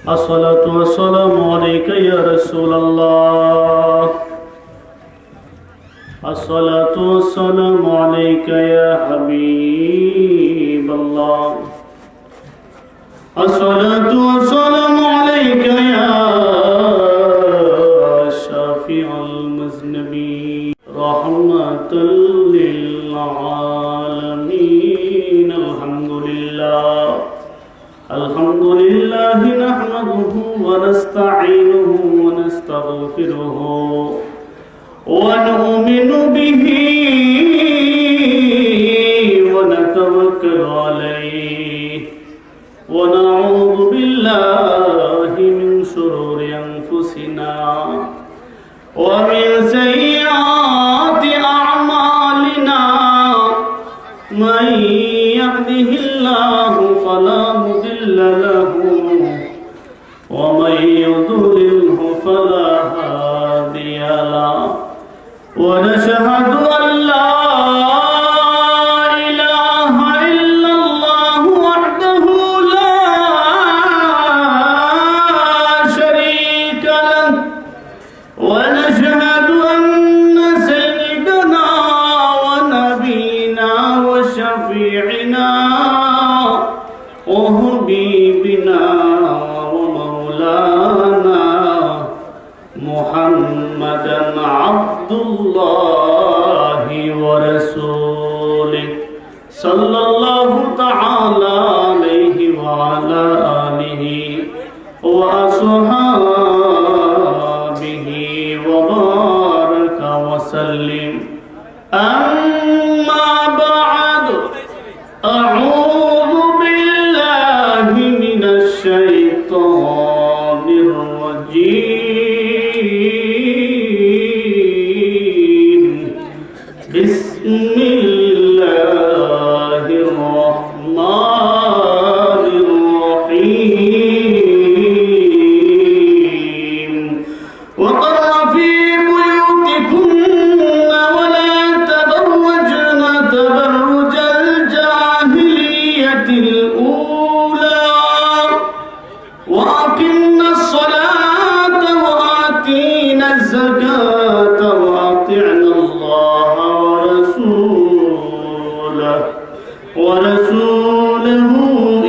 الصلاة والسلام عليك يا رسول الله الصلاة والسلام عليك يا حبيب الله الصلاة والسلام عليك يا شافع المذنبين رحمة للعالمين الحمد لله نحمده ونستعينه ونستغفره ونؤمن به ونتوكل عليه ونعوذ بالله من شرور أنفسنا ومن سيئات أعمالنا من يهده الله فلا مضل له ومن يضلله فلا هادي له ونشهد أن لا إله إلا الله وحده لا شريك له ونشهد أن سيدنا ونبينا وشفيعنا وحبيبنا ومولانا محمدا عبد الله ورسوله صلى الله تعالى عليه وعلى آله وأصحابه وبارك وسلم أما بعد أعوذ بالله من الشيطان الرجيم بسم الله الرحمن الرحيم وقر في بيوتكن ولا تبرجن تبرج الجاهلية الأولى وأقمنا الصلاة وآتينا الزكاة وأطعنا الله ورسوله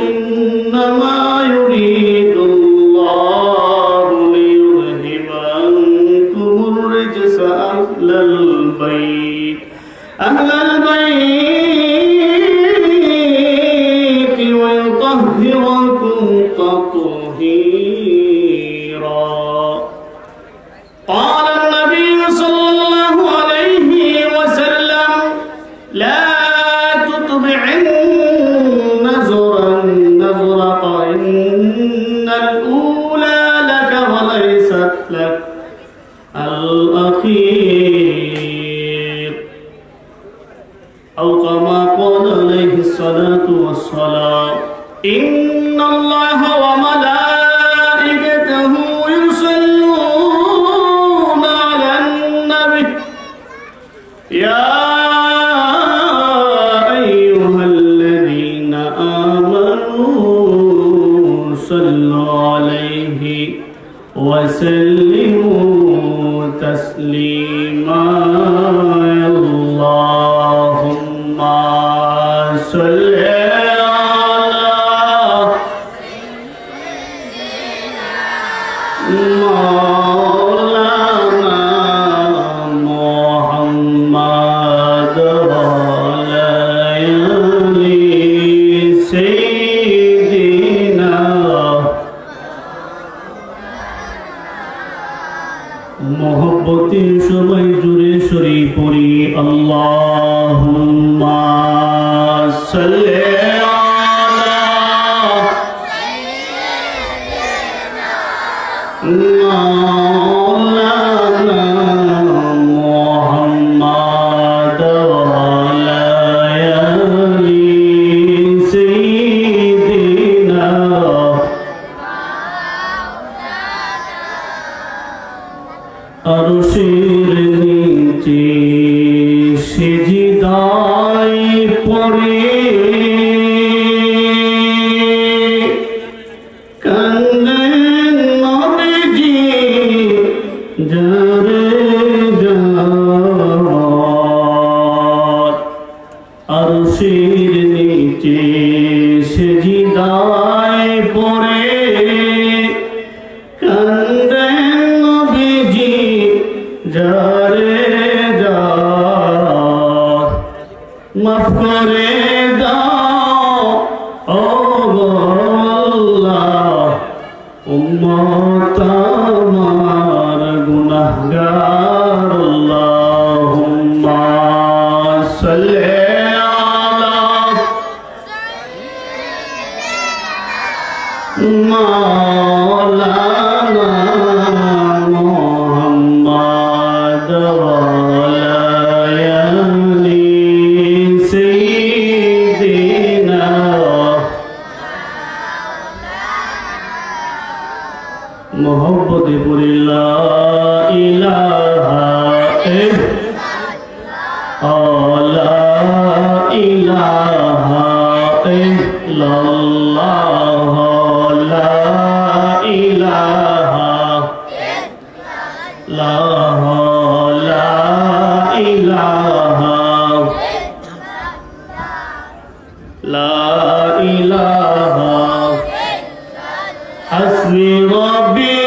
إنما يريد الله ليذهب عنكم الرجس أهل البيت ويطهركم تطهيرا قال النبي صلى الله عليه وسلم لا تطبع النذر إن الأولى لك وليست لك الأخير أو كما قال عليه الصلاة والسلام إن الله وملائكته يصلون على النبي يا أيها الذين آمنوا صلوا عليه وسلموا تسليما اللهم صل مولانا محمد وعلى آل سيدنا محبتي সবাই জুড়ে শরীফ পড়ি আল্লাহুম্মা সাল্লি مولانا محمد وعلى آل سيدنا আরশের নিচে সিজদায় পড়ে কান্দে যারে যার আরশের নিচে সেজদায় পড়ে কান্দেন নবীজি যারে যার মাফ করে দাও ও আল্লাহ উম্মত আমার গুনাহগার আল্লাহুম্মা সাল্লি مولانا محمد وعلى آل سيدنا محبت پوری لا الہ لا الہ الا اللہ حسبي ربي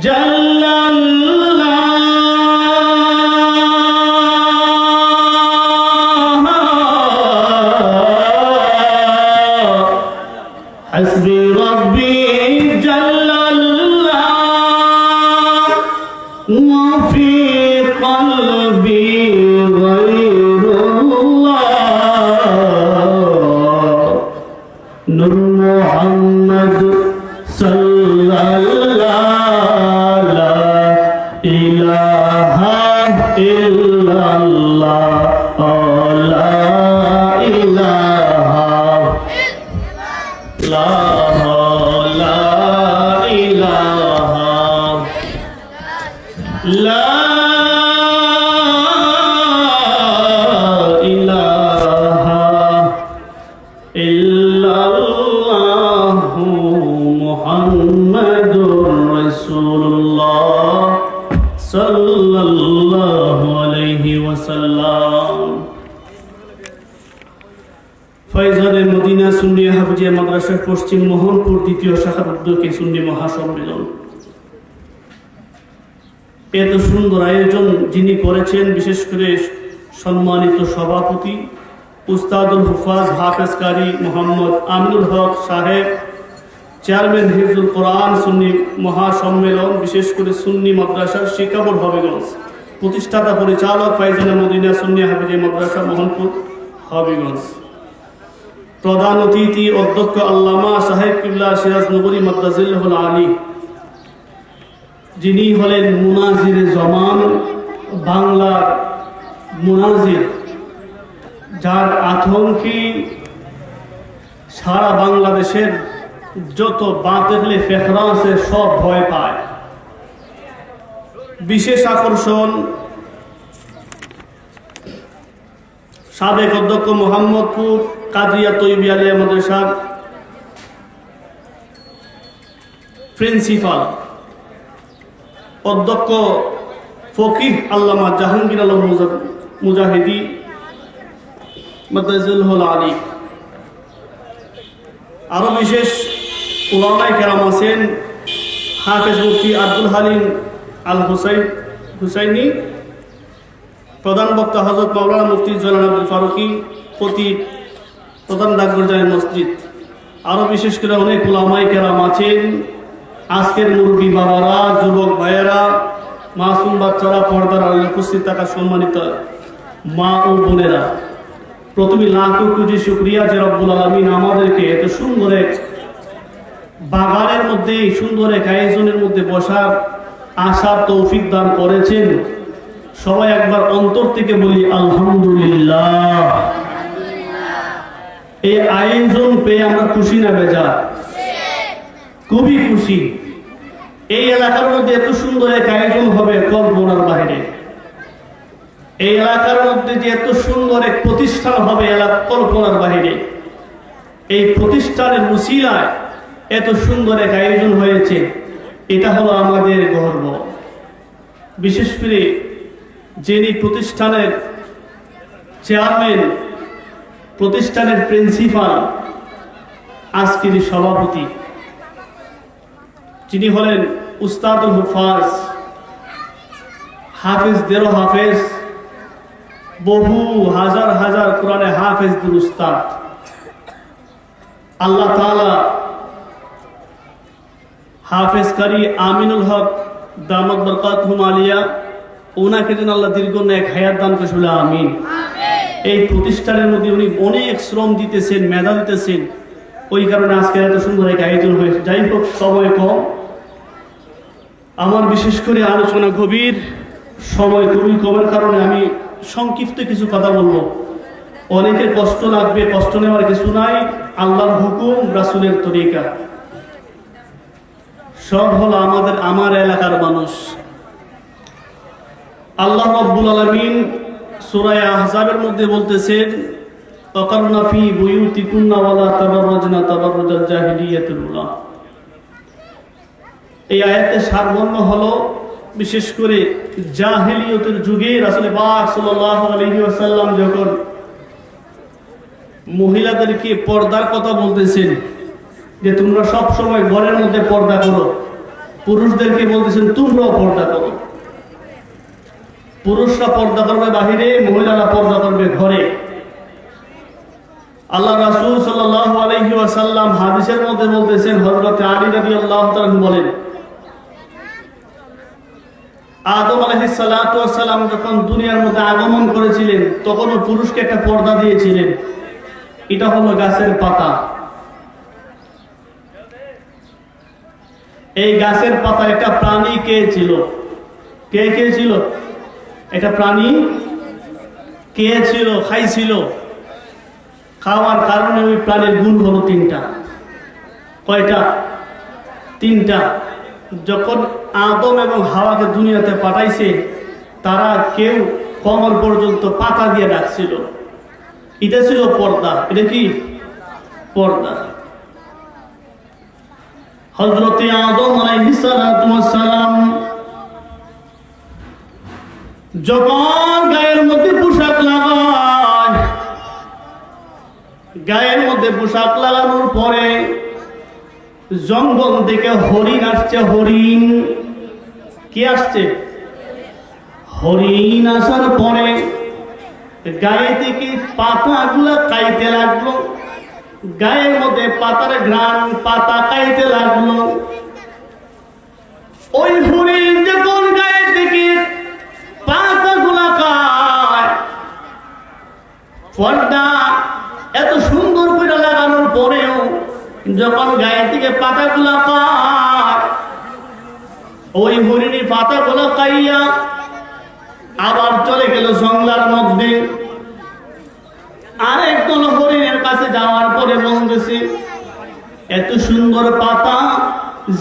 جل الله حسبي ربي جل الله ما في قلبي غير الله نور محمد صلى الله لا إله إلا الله لا إله لا إله لا إله إلا الله محمد رسول الله صلى الله عليه وسلم ফয়জাদের মদিনা সুন্নি হাফিজিয়া মাদ্রাসা পশ্চিম মোহনপুর দ্বিতীয় শাখার উদ্যোগে সুন্নি মহাসম্মেলন এত সুন্দর আয়োজন যিনি করেছেন বিশেষ করে সম্মানিত সভাপতি উস্তাদুল হুফাজ হাফেজ কারি মোহাম্মদ আমিনুল হক সাহেব চেয়ারম্যান হিফজুল কোরআন সুন্নি মহাসম্মেলন বিশেষ করে সুন্নি মাদ্রাসার শিক্ষা বোর্ড হবিগঞ্জ প্রতিষ্ঠাতা পরিচালক ফয়জানা মদিনা সুন্নি হাফিজিয়া মাদ্রাসা মোহনপুর হবিগঞ্জ প্রধান অতিথি অধ্যক্ষ আল্লামা সাহেব কিবলা সিরাজ নগরী মাদ্রাজিল্লাহুল আলী যিনি হলেন মুনাজিরে জমান বাংলার মুনাজির যার আতঙ্কি সারা বাংলাদেশের যত বাতিল ফেকরা আছে সব ভয় পায় বিশেষ আকর্ষণ সাবেক অধ্যক্ষ মোহাম্মদপুর কাদিয়া তৈয়বী আলিয়া মাদ্রাসার প্রিন্সিপাল অধ্যক্ষ ফকিহ আল্লামা জাহাঙ্গীর আলম মুজাহিদি মাদ্রাজিল্লাহুল আলী আরো বিশেষ উলামায়ে কেরাম আছেন হাফেজ মুফতি আব্দুল হালিম আল হুসাইনি প্রধান বক্তা হযরত মাওলানা মুফতি জলাল আব্দুল ফারুকি প্রধান ডাকঘর মসজিদ আরো বিশেষ করে অনেক উলামায়ে কেরাম আছেন আজকের মুরব্বী বাবারা যুবক ভাইয়েরা মাসুম বাচ্চারা পর্দার আড়ালে উপস্থিত থাকা সম্মানিত মা ও বোনেরা প্রথমে লাখ কোটি শুকরিয়া যে রব্বুল আলামিন আমাদেরকে এত সুন্দর এক বাগানের মধ্যে সুন্দর এক আয়োজনের মধ্যে বসার আশার তৌফিক দান করেছেন সবাই একবার অন্তর থেকে বলি আলহামদুলিল্লাহ এই আয়োজন পেয়ে আমরা খুশি না বেজার খুবই খুশি এই এলাকার মধ্যে এত সুন্দর এক আয়োজন হবে কল্পনার বাইরে এই এলাকার মধ্যে যে এত সুন্দর এক প্রতিষ্ঠান হবে কল্পনার বাইরে এই প্রতিষ্ঠানের উসিলায় এত সুন্দর এক আয়োজন হয়েছে এটা হলো আমাদের গর্ব বিশেষ করে যিনি প্রতিষ্ঠানের চেয়ারম্যান, প্রতিষ্ঠানের প্রিন্সিপাল, আজকের সভাপতি, যিনি হলেন উস্তাদুল হুফাজ, হাফেজ দেরো হাফেজ, বহু হাজার হাজার কোরআনে হাফেজদের উস্তাদ। আল্লাহ তাআলা হাফেজ কারি আমিনুল হক দামাত বরকাতুহুম আলিয়া, ওনাকে যেন আল্লাহ দীর্ঘ নেক হায়াত দান করে, বলে আমিন। এই প্রতিষ্ঠানের মধ্যে উনি অনেক শ্রম দিতেছেন, মেধা দিতেছেন, ওই কারণে আজকে এত সুন্দর এক আয়োজন হয়েছে। যাই হোক, সময় কম, আমার বিশেষ করে আলোচনা গভীর, সময় খুবই কমের কারণে আমি সংক্ষিপ্ত কিছু কথা বলবো। অনেকের কষ্ট লাগবে, কষ্ট নেওয়ার কিছু নাই, আল্লাহর হুকুম, রাসূলের তরিকা, সব হলো আমার এলাকার মানুষ। আল্লাহ রাব্বুল আলামিন সূরা আহজাবের মধ্যে বলতেছেন, ওয়াকারনা ফি বুয়ুতিকুন্না ওয়ালা তাবাররাজনা তাবাররুজাল জাহিলিয়াতুল উলা। এই আয়াতের সারমর্ম হলো, বিশেষ করে জাহিলিয়তের যুগে রাসূল পাক সাল্লাল্লাহু আলাইহি ওয়াসাল্লাম যখন মহিলাদেরকে পর্দার কথা বলতেছেন, যে তোমরা সব সময় ঘরের মধ্যে পর্দা করো, পুরুষদেরকে বলতেছেন তোমরাও পর্দা করো। পুরুষরা পর্দা করবে বাহিরে, মহিলারা পর্দা করবে ঘরে। আল্লাহ রাসূল সাল্লাল্লাহু আলাইহি ওয়াসাল্লাম হাদিসের মধ্যে বলতেছেন, হযরত আলী রাদিয়াল্লাহু তাআলা বলেন, আদম আলাইহিস সালাতু ওয়াস সালাম যখন দুনিয়ার মধ্যে আগমন করেছিলেন, তখনও পুরুষকে একটা পর্দা দিয়েছিলেন, এটা হলো গাছের পাতা। এই গাছের পাতা একটা প্রাণী কে ছিল? কে ছিল? এটা প্রাণী কে ছিল? খাইছিল। খাওয়ার কারণে ওই প্রাণীর গুণ হলো তিনটা। কয়টা? তিনটা। যখন আদম এবং হাওয়াকে দুনিয়াতে পাঠাইছে, তারা কেউ কমর পর্যন্ত পাতা দিয়ে রাখছিল, এটা ছিল পর্দা। এটা কি পর্দা? হযরত আদম আলাইহিস সালাতু ওয়াস সালাম যখন গায়ের মধ্যে পোশাক লাগায়, গায়ের মধ্যে পোশাক লাগানোর পরে জঙ্গল থেকে হরিণ আসছে। হরিণ কি আসছে? হরিণ আসার পরে গায়ে থেকে পাতাগুলা খাইতে লাগলো, গায়ের মধ্যে পাতার ঘ্রাণ, পাতা খাইতে লাগলো। ওই হরিণ যখন গায়ে থেকে পাতাগুলা খায়, পর্দা এত সুন্দর করে লাগানোর পরেও যখন গায়ে থেকে পাতাগুলা পায়, ওই হরিণী পাতাগুলা খাইয়া আবার চলে গেল জঙ্গলার মধ্যে। আরেকজন হরিণের কাছে যাওয়ার পরে বলতেছে, এত সুন্দর পাতা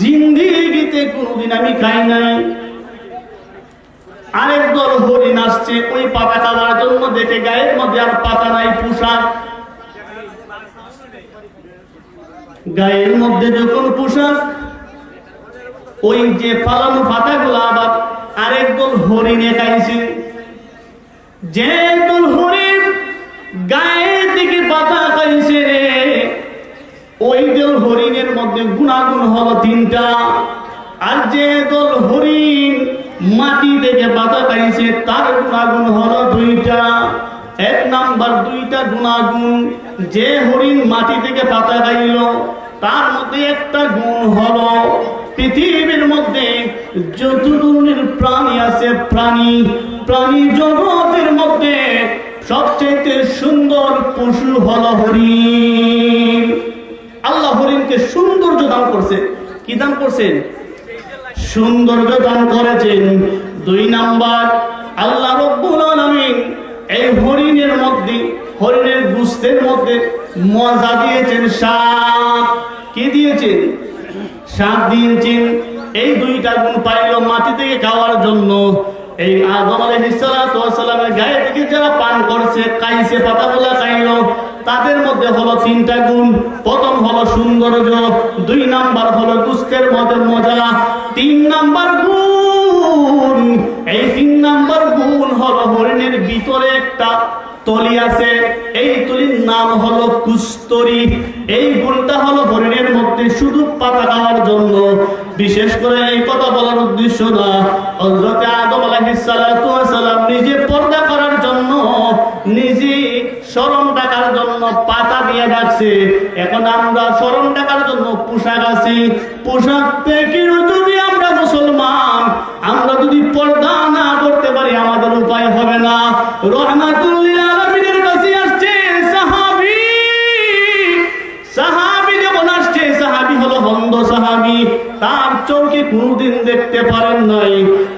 জিন্দেগিতে কোনোদিন আমি খাই নাই। আরেকদল হরিণ আসছে ওই পাতা খাওয়ার জন্য, দেখে গায়ের মধ্যে আর পাতা নাই, পোশাক। গায়ের মধ্যে যখন পোশাক, ওই যে পালানো পাতাগুলো আবার আরেকদল হরিণে খাইছে। যে দল হরিণ গায়ের দিকে পাতা খাইছে রে, ওই দল হরিণের মধ্যে গুণাগুণ হলো তিনটা। আর যে দল হরিণ মাটি থেকে পাতা খাইছে, তার গুণাগুণ হলো দুইটা। এক নাম্বার দুইটা গুণাগুণ, যে হরিণ মাটি থেকে পাতা খাইল, তার মধ্যে একটা গুণ হলো, পৃথিবীর মধ্যে যত ধরনের প্রাণী আছে, প্রাণী জগতের মধ্যে সবচেয়ে সুন্দর পশু হলো হরিণ। আল্লাহ হরিণকে সৌন্দর্য দান করছে। কি দান করছেন? সৌন্দর্য দান করেছেন। দুই নাম্বার, আল্লাহ রাব্বুল আলামিন এই হরিণের মধ্যে, হরিণের গোশতের মধ্যে মজা দিয়েছেন, স্বাদ। কি দিয়েছেন? স্বাদ দিয়েছেন। এই দুইটা গুণ পাইল মাটি থেকে খাওয়ার জন্য। এই আদম আলাইহিস সালাতু ওয়াস সালামের গায়ে থেকে যারা পান করছে, খাইছে, পাতাগুলা খাইল, তাদের মধ্যে হলো তিনটা গুণ। প্রথম হলো সৌন্দর্য, দুই নাম্বার হলো গোশতের মধ্যে মজা, তিন নাম্বার গুণ স্তরী। এই ভুলটা হলো হরিণের মধ্যে শুধু পাতা খাওয়ার জন্য। বিশেষ করে এই কথা বলার উদ্দেশ্য না, হযরত আদম আলাইহিস সালাতু ওয়াস সালাম নিজে পর্দা করার জন্য, নিজে শরম ঢাকার জন্য পাতা দিয়ে ডাকছে। এখন আমরা শরম ঢাকার জন্য পোশাক আছি। পোশাক থেকে যদি আমরা মুসলমান, আমরা যদি পর্দা না করতে পারি আমাদের উপায় হবে না। রহমাতুল লিল আলামিনের কাছে আসছে সাহাবী যখন আসছে, সাহাবী হলো অন্ধ সাহাবী, তার চোখে কোনদিন দেখতে পারেন নাই।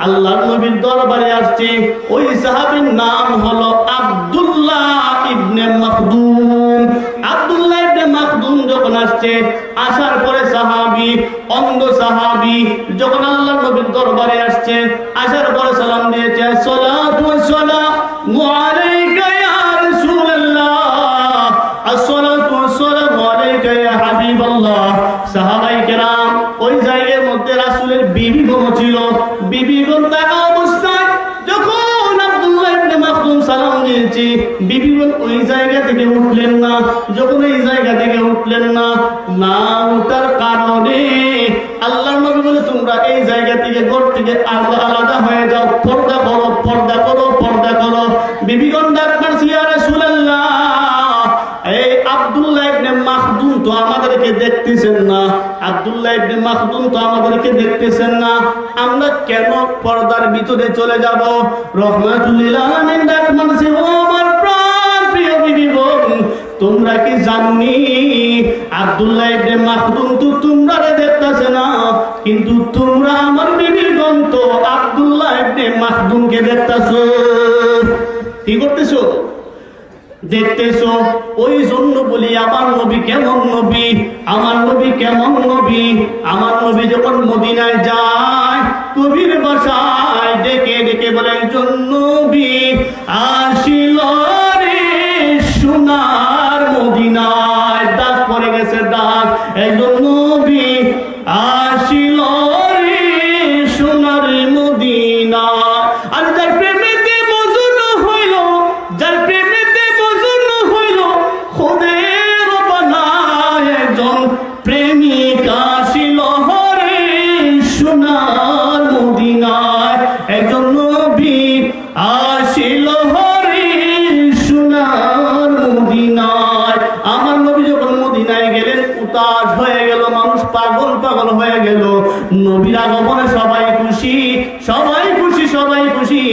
আল্লাহর নবীর দরবারে আসছে, ওই সাহাবীর নাম হলো আব্দুল্লাহ ইবনে মাখদুম। আব্দুল্লাহ ইবনে মাখদুম যখন আসছে, আসার পরে সাহাবী, অন্ধ সাহাবী যখন আল্লাহর নবীর দরবারে আসছে, আসার পরে সালাম দিয়েছে, আসসালাতু ওয়াসসালামু আলাইকা ইয়া রাসূলুল্লাহ, আসসালাতু ওয়াসসালামু আলাইকা ইয়া হাবিবাল্লাহ। সাহাবায়ে কেরাম ওই জায়গার মধ্যে রাসূলের বিবিগণ ছিল। বিবিগণ থাকা অবস্থায় যখন আব্দুল্লাহ ইবনে মাখদুম সালাম দিয়েছে, বিবিগণ ওই জায়গা থেকে উঠলেন না। যখন এই জায়গা থেকে উঠলেন না, না ওঠার কারণে আল্লাহর নবী বলে, তোমরা এই জায়গা থেকে ঘর থেকে আলাদা হয়ে যাও, পর্দা করো, পর্দা করো, পর্দা করো। বিবিগণ ডাক মারছে, ইয়া রাসূলুল্লাহ, এই আব্দুল্লাহ ইবনে মাখদুম তো আমাদেরকে দেখতেছেন না, আব্দুল্লাহ ইবনে মাখদুম তো আমাদেরকে দেখতেছেন না, আমরা কেন পর্দার ভিতরে চলে যাব? রহমাতুল লিল আলামিন ডাক মারছে, ও আমার প্রাণ প্রিয় বিবিগণ, তোমরা কি জানোনি আব্দুল্লাহ ইবনে মাখদুম তো তোমরা দেখতেছে না, কিন্তু তোমরা আমার বিবিগণ তো আব্দুল্লাহ ইবনে মাখদুমকে দেখতেছো। কি করতেছো? দেখতেছো। ওই জন্য বলি আমার নবী কেমন নবী, আমার নবী কেমন নবী। আমার নবী যখন মদিনায় যায়, কবির বাসায় ডেকে ডেকে বলে, একজন নবী আসিল রে সোনার মদিনায়। ডাক পড়ে গেছে, ডাক, একজন নবী আসিল রে সোনার মদিনায়। আর যার প্রেমেতে মজুন হইল, যার প্রেমেতে মজুন হইল, খোদের বানায় একজন প্রেমিক আসিল হরে সোনার মদিনায়। একজন নবী আসিল হরে সোনার মদিনায়। আমার নবী যখন মদিনায় গেলেন, উতাস হয়ে গেল, মানুষ পাগল পাগল হয়ে গেল। নবীর আগমনে সবাই খুশি, সবাই খুশি, সবাই খুশি।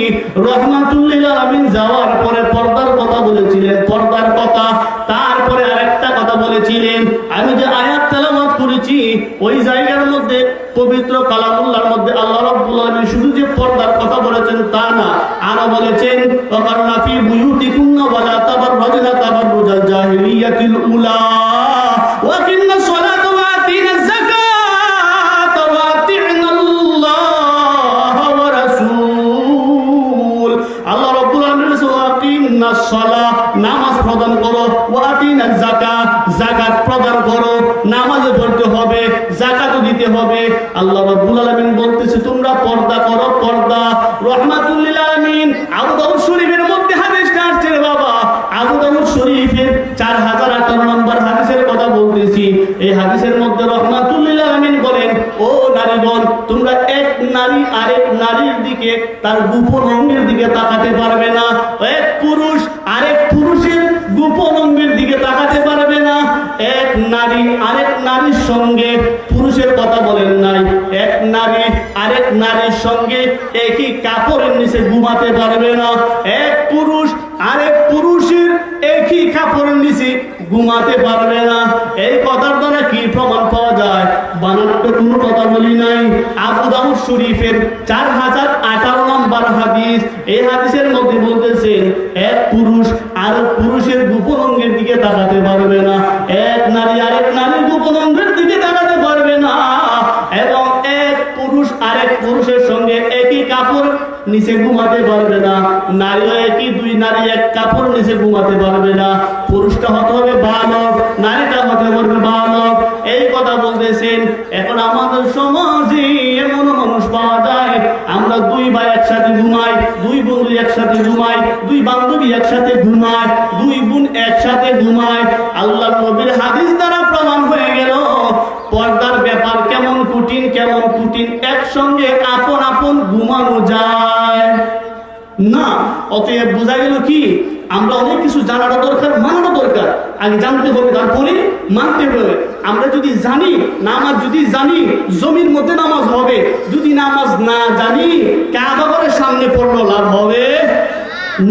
রহমাতুল লিল আলামিন যাওয়ার পরে পর্দার কথা বলেছিলেন, পর্দার কথা। তারপরে আরেকটা কথা বলেছিলেন, আমি যে আয়াত তেলাওয়াত করেছি ওই জায়গার মধ্যে, পবিত্র কালামুল্লাহর মধ্যে আল্লাহ রাব্বুল আলামিন শুধু যে পর্দার কথা বলেছেন তা না, আরো বলেছেন, ওয়াকারনা ফি বুয়ুতিকুন্না ওয়ালা তাবাররাজনা তাবাররুজাল জাহিলিয়াতিল উলা ওয়া আকিমনা সলাতা ওয়া আতিনা যাকাতা ওয়া আতি'নাল্লাহ ওয়া রাসূল। আল্লাহ রাব্বুল আলামিন ওয়া আকিমনা সলাহ, নামাজ প্রদান করো, ওয়া আতিনা যাকাত, যাকাত প্রদান করো। নামাজ পড়তে হবে, যাকাত দিতে হবে। আল্লাহ রাব্বুল আলামিন বলতেছে তোমরা পর্দা করো, পর্দা। রহমাতুল লিল আলামিন আবু দাউদ শরীফের মধ্যে হাদিসটা আসছে রে বাবা। আবু দাউদ শরীফের 4058 নম্বর হাদিসের কথা বলতেছি। এই হাদিসের মধ্যে রহমাতুল লিল আলামিন বলেন, ও নারীগণ, তোমরা এক নারী আরেক নারীর দিকে তার গোপন অঙ্গের দিকে তাকাতে পারবে না। এক পুরুষ আরেক পুরুষের গোপন অঙ্গের দিকে তাকাতে পারবে না। এক নারী আরেক নারীর সঙ্গে, পুরুষের কথা বলেন নাই, এক নারী আরেক নারীর সঙ্গে একই কাপড়ের নিচে ঘুমাতে পারবে না। এক পুরুষ আরেক পুরুষের একই কাপড়ের নিচে ঘুমাতে পারবে না। এই কথার দ্বারা কি প্রমাণ পাওয়া যায়? বানানোর কোনো কথা বলি নাই। আবু দাউদ শরীফের 4058 নম্বর হাদিস। এই হাদিসের মধ্যে বলতেছেন, এক পুরুষ আরেক পুরুষের গোপন অঙ্গের দিকে তাকাতে পারবে না, এক নারী আরেক নারীর গোপন অঙ্গের দিকে তাকাতে পারবে না, এবং এক পুরুষ আরেক পুরুষের সঙ্গে একই কাপড় নিচে ঘুমাতে পারবে না। নারীও একই, দুই নারী এক কাপড় নিচে ঘুমাতে পারবে না। পুরুষটা হতে হবে বালক, নারীটা হতে হবে বালক। এই কথা বলতেছেন। এখন আমাদের সমাজে এমন মানুষ পাওয়া যায়, আমরা দুই ভাই একসাথে ঘুমাই, দুই বন্ধু একসাথে ঘুমাই, দুই বান্ধবী একসাথে ঘুমায়, দুই বোন একসাথে ঘুমায়। আল্লাহ নবীর হাদিস দ্বারা প্রমাণ হয়ে গেল পর্দার ব্যাপার কেমন কঠিন, কেমন কঠিন। একসঙ্গে আপন আপন ঘুমানো যায় না। অতএব বোঝা গেল কি, আমরা অনেক কিছু জানারও দরকার, মানারও দরকার। আগে জানতে হবে, তারপরে মানতে হবে। আমরা যদি জানি নামাজ, যদি জানি জমির মধ্যে নামাজ হবে, যদি নামাজ না জানি কাবা ঘরের সামনে পড়লো লাভ হবে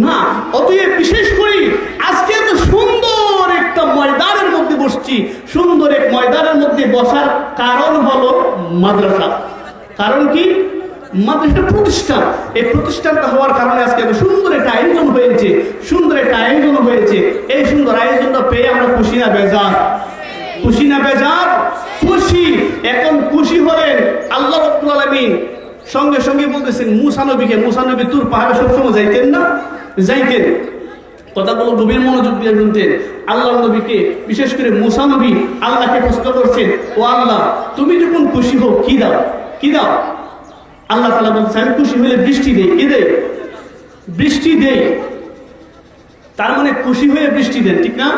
না। অতএব বিশেষ করে আজকে এত সুন্দর একটা ময়দানের মধ্যে বসছি। সুন্দর এক ময়দানের মধ্যে বসার কারণ হলো মাদ্রাসা। কারণ কি? মাদ্রাসা প্রতিষ্ঠান। এই প্রতিষ্ঠানটা হওয়ার কারণে আজকে এত সুন্দর একটা আয়োজন হয়েছে, সুন্দর একটা আয়োজন হয়েছে। এই সুন্দর আয়োজনটা পেয়ে আমরা খুশি না বেজার? খুশি না বেজার? খুশি। এখন খুশি হলেন আল্লাহ রাব্বুল আলামিন সঙ্গে সঙ্গে বলতেছেন মুসা নবীকে, মুসা নবী তুর পাহাড়ে সবসময় যাইতেন না? যাইতেন। কথাগুলো গভীর মনোযোগ দিয়ে শুনতেন। আল্লাহ নবীকে, বিশেষ করে মুসা নবী আল্লাহকে প্রশ্ন করছেন, ও আল্লাহ, তুমি যখন খুশি হও কি দাও? কি দাও? আল্লাহ তাআলা বলছেন, আমি খুশি হলে বৃষ্টি দেই। কি দেই? বৃষ্টি দেই। তার মানে খুশি হয়ে বৃষ্টি দেন, ঠিক না?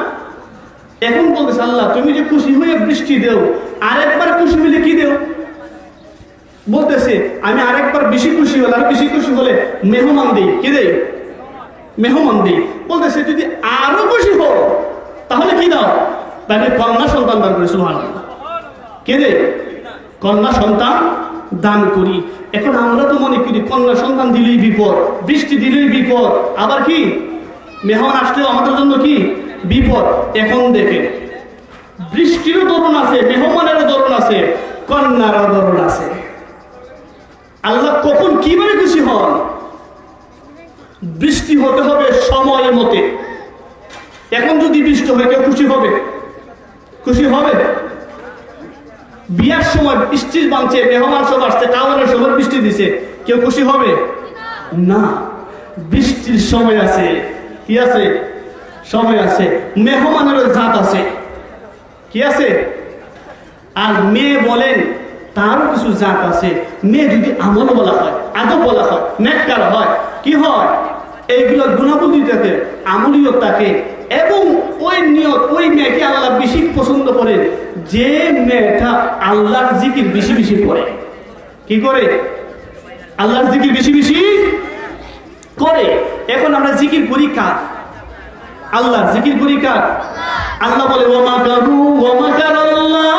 এখন বলতেছে আল্লাহ, তুমি যে খুশি হয়ে বৃষ্টি দেও, আরেকবার খুশি হলে কি দেও? বলতেছে আমি আরেকবার বেশি খুশি হলে, আর বেশি খুশি হলে মেহমান দেই। কি দেই? মেহমান দেই। বলতেছে যদি আরো খুশি হও তাহলে কি দাও? তাহলে কন্যা সন্তান দান করি। সুবহানাল্লাহ। কে দেয়? কন্যা সন্তান দান করি। এখন আমরা তো মনে করি কন্যা সন্তান দিলেই বিপদ, বৃষ্টি দিলেই বিপদ, আবার কি মেহমান আসলেও আমাদের জন্য কি বিপদ। এখন দেখেন, বৃষ্টিরও ধরন আছে, মেহমানেরও ধরন আছে, কন্যারও ধরন আছে। আল্লাহ কখন কিভাবে খুশি হন? বৃষ্টি হতে হবে সময় মতে। এখন যদি বৃষ্টি হয় কেউ খুশি হবে? খুশি হবে? বিয়ার সময় বৃষ্টি বাঁধছে, মেহমান সব আসছে, খাওয়ানোর সময় বৃষ্টি দিছে, কেউ খুশি হবে না। বৃষ্টির সময় আছে, কি আছে? সময় আছে। মেহমানেরও জাত আছে, কি আছে? আর মেয়ে বলেন তারও কিছু জাত আছে। মেয়ে যদি আমল বলা হয়, আদব বলা হয়, নেককার হয়, কি হয়? এইগুলো গুণাবলী থাকে, আমলীয় থাকে। এবং ওই নিয়ত, ওই মেয়েকে আল্লাহ বেশি পছন্দ করে যে মেয়েটা আল্লাহর জিকির বেশি বেশি করে। কি করে? আল্লাহর জিকির বেশি বেশি করে। এখন আমরা জিকির করি কার? আল্লাহর জিকির করি কার? আল্লাহ বলে ওয়া মাকারু ওয়া মাকারাল্লাহ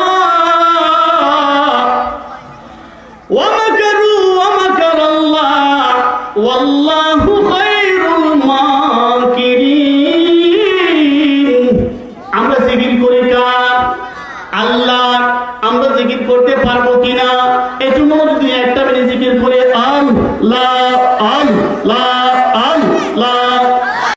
ওয়া মাকারু ওয়া মাকারাল্লাহ ওয়াল্লাহু খায়রুল মাকিরিন। আমরা জিকির করি কার? আল্লাহ। আমরা জিকির করতে পারবো কিনা একটু মনোযোগ দিয়ে একটা মিনিট জিকির করে আল্লাহ আল্লাহ